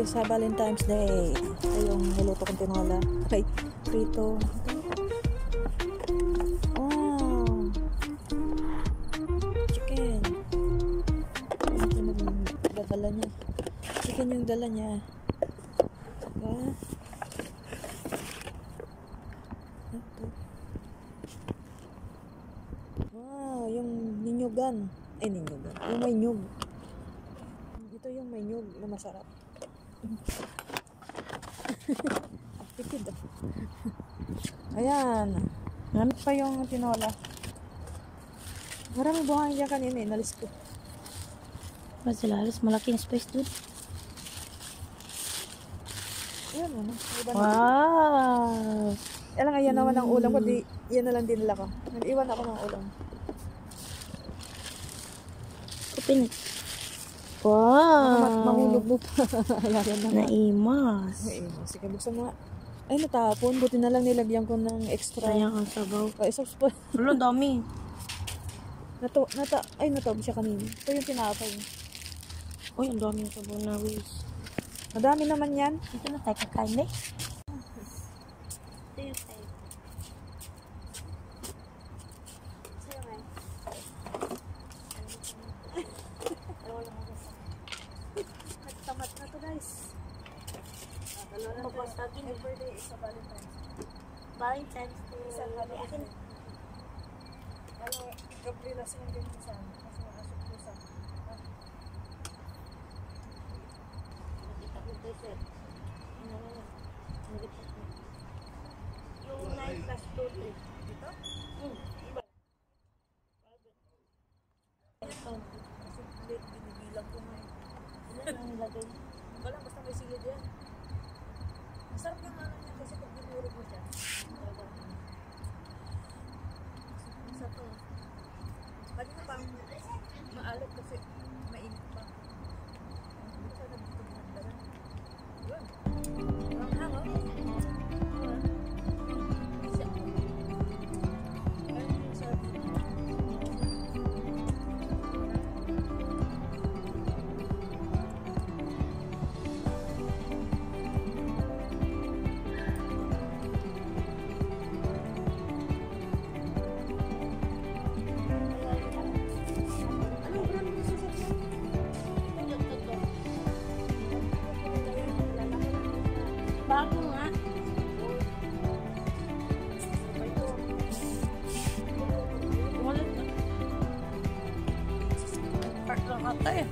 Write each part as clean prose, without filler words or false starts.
sa Valentine's Day. Ito yung niluto kong tinola. Okay, prito. Oh, chicken. Ito yung dala niya. Chicken yung dala niya. Diba? Ito. Wow, yung ninyugan. Ay, ninyugan. Yung may nyug. Ito yung may nyug na masarap. Tipid. Ayan. Gamit pa yung tinola. Maraming buhangin dyan kanina. Inalis ko. Mas lalas, malaking space dun. Ayan, ano. Wow! Alam nga, yan naman ang ulam ko. Di, yan na lang dinala ko. Nag-iwan ako ng ulam. Kupin. Wow! Mahulog mo pa. Ayan na. Naimas. Naimas. Sige, buksan mo nga. Ay, natapon. Buti na lang nilagyan ko ng extra. Sayang ang sabaw. Ay, sauce pa. Wala, dami. Natawag siya kanina. Ito yung tinapay. Uy, ang dami yung sabaw na Wiz. Madami naman yan. Ito na tayo kakain eh. Ito yung tayo. Tamat na to, guys. Every day is a Valentine's. Valentine's Day. Isang Valentine's. Ano, Gabriela siyang ganyan kasi maasok ko sa. Yung 9 plus 2, 3. Dito? Iba. Kasi binibilang ko na eh. Ilan ang nilagay? Wala, basta may silid yan. Masarap yung ano niya kasi pag binurog mo siya. Masarap to. Pwede na pang maalat kasi mainit pa. Hindi ka nagtutog ng dala. Yun. Ang hango. Bago nga. Umalit na. Part lang ata eh.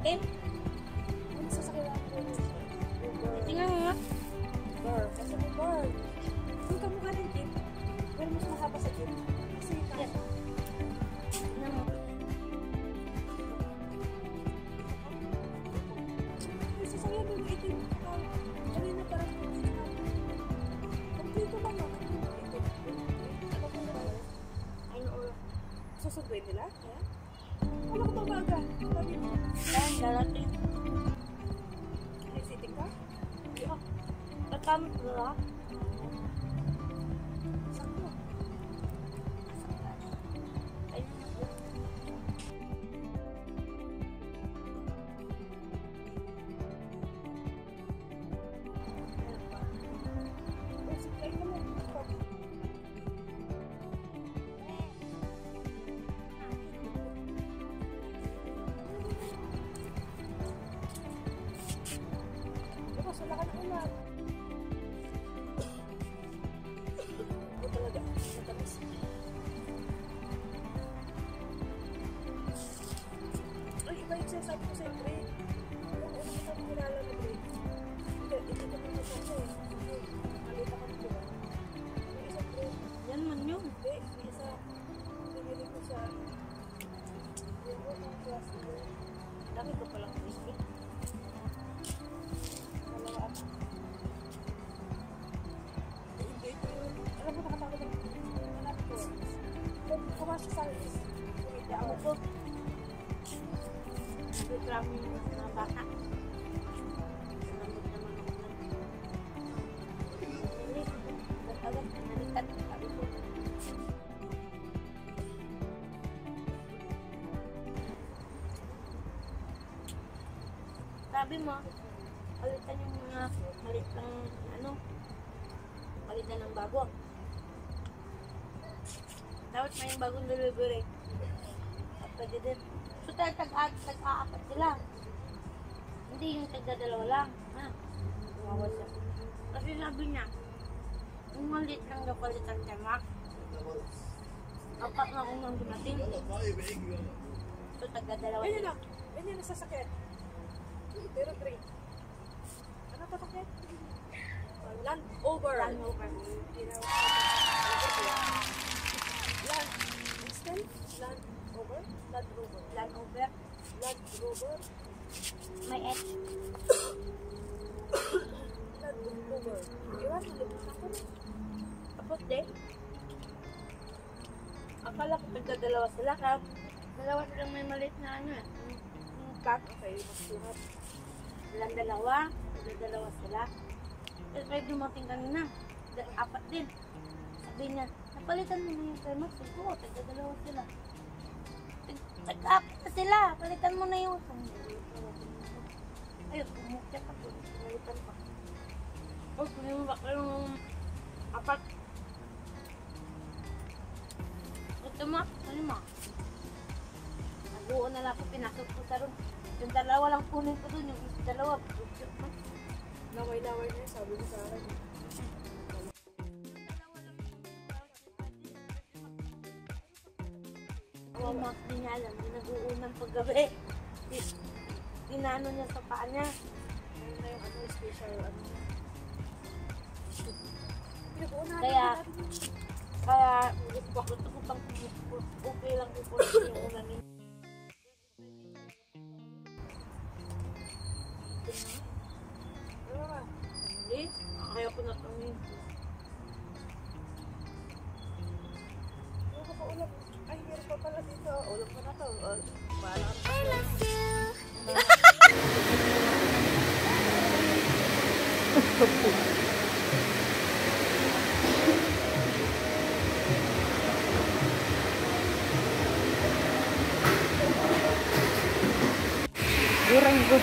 Itim? Tingnan nga. Bar. Kasi may bar. Yung kamukha ng jeep. Pero mas mahaba sa jeep. Kasi yung taas. Tingnan mo. Kasi sa yan yung itim. Kanina parang kompleto lang ako. Susunduin nila? Ayan. Wala ko babaga. Sabi mo. Ayan, darating. Sitting ka? Tatamit mo lang. Sakto. Wala ka ng ulam. Ito talaga. Matamis. Ay, iba yung sinasabi ko sa'yo, Dre. Yung una kita kilala na, Dre. yun. Hindi, isa. Binili ko sa... Dami ko palang whiskey. Dalawa ako. Hindi ko yun. Alam mo, nakatakot ako. Hanap ko. Kumasok sa akin. Hindi ako po. Nagreklamo yung mga bata. Nalambot naman ako na. Hindi. Agad, nalitan. Sabi ko. Sabi mo, palitan yung mga malit lang, palitan ng bago. Dapat may yung bagong delivery. At pwede din. So, tag-aapat sila. Hindi yung tagdadalawa lang. Ha? Tumawa siya. Kasi sabi niya, yung malit lang daw palitan siya, Mac. Apat na kung nang dumating. So, tagdadalawa Ganyan sila. lang. Ganyan na sasakyan. Pero 3. Ano pa sakyan? Land Over. Land Rover. Land. Instead? Land Over? Land Rover. Land Rover. Land Rover. May H. Land Rover. Iwan, nalabas ako. Tapos din. Akala ko tagdadalawa sila. Dalawa silang may malit na yung cut. Okay, mas suhat. Silang dalawa sila. Pero may dumating kanina, apat din. Sabi niya, napalitan mo na yung thermos. Oo, tagdadalawa sila. Tag-apat na sila, palitan mo na yung... Ayun, umukya pa po. Palitan pa. O, kumimbak yung apat. Ito mo, ano mo? Nabuo na lang ako, pinasok ko sa room. Yung dalawa lang kunin ko dun, yung dalawa. Laway-laway na sabi ko sa akin. Ang mga hindi niya alam, nag-uunang paggabi. Inano niya sa paa niya. Ayun na yung ano, special ano. Kaya gusto ko pang okay lang po yung una niya. Ano ba? Hindi, ayaw ko na tangin. Ano ka pa ulam? Ay, meron pa pala dito. Ulam ko na to. Bahala ka pa. Kurang ko.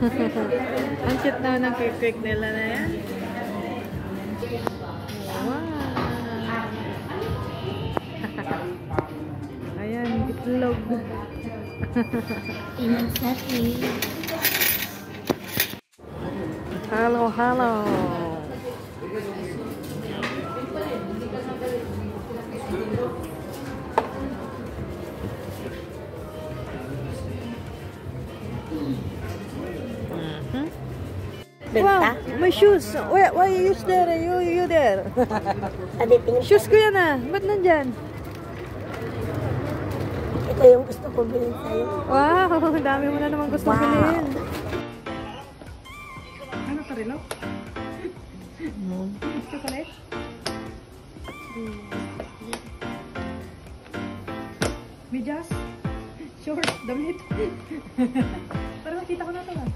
Ang cute daw ng cake nila na yan. Wow! tulog. Ingat natin. Hello, hello. Wow, my shoes. Why you there? You there? Adi, tingin Shoes ko yan ah. Ba't nandyan? ito yung gusto ko bilhin sa'yo. Wow, dami mo na naman gusto bilhin. Ano ka rin, no? Chocolate? Medyas? Short? Damit? Parang nakita ko na ito ah.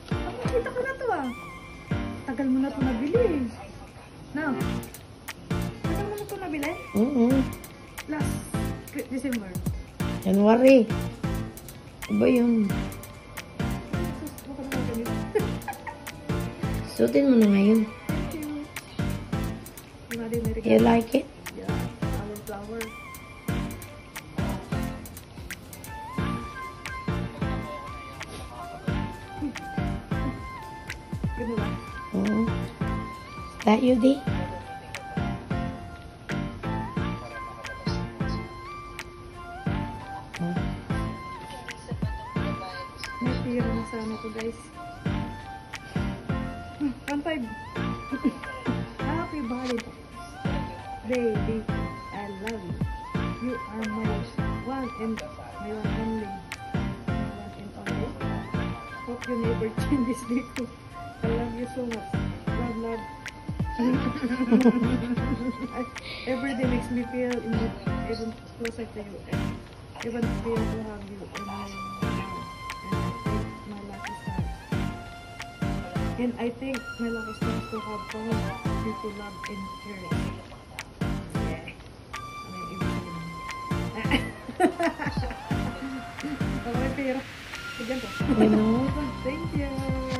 Parang nakita ko na ito ah. Tagal mo na ito nabili. No? Tagal mo na ito nabili? Last December. January. Iba yun. Baka na ganito. Suotin mo na ngayon. You like it? Yeah, olive flower. Ganda ba? Oo. Is that you, Di? May tira na sana to guys. 1.5. Happy birthday. Baby, I love you. You are my one and my one only. My one and only. Hope you never change this vehicle. I love you so much. Love, love. Every day makes me feel even closer to you. And even feel to have you in my life. And I think my lucky stars to have found you to love and cherish. Yeah. May ibig. Okay, pero. Sige po. You know? Thank you.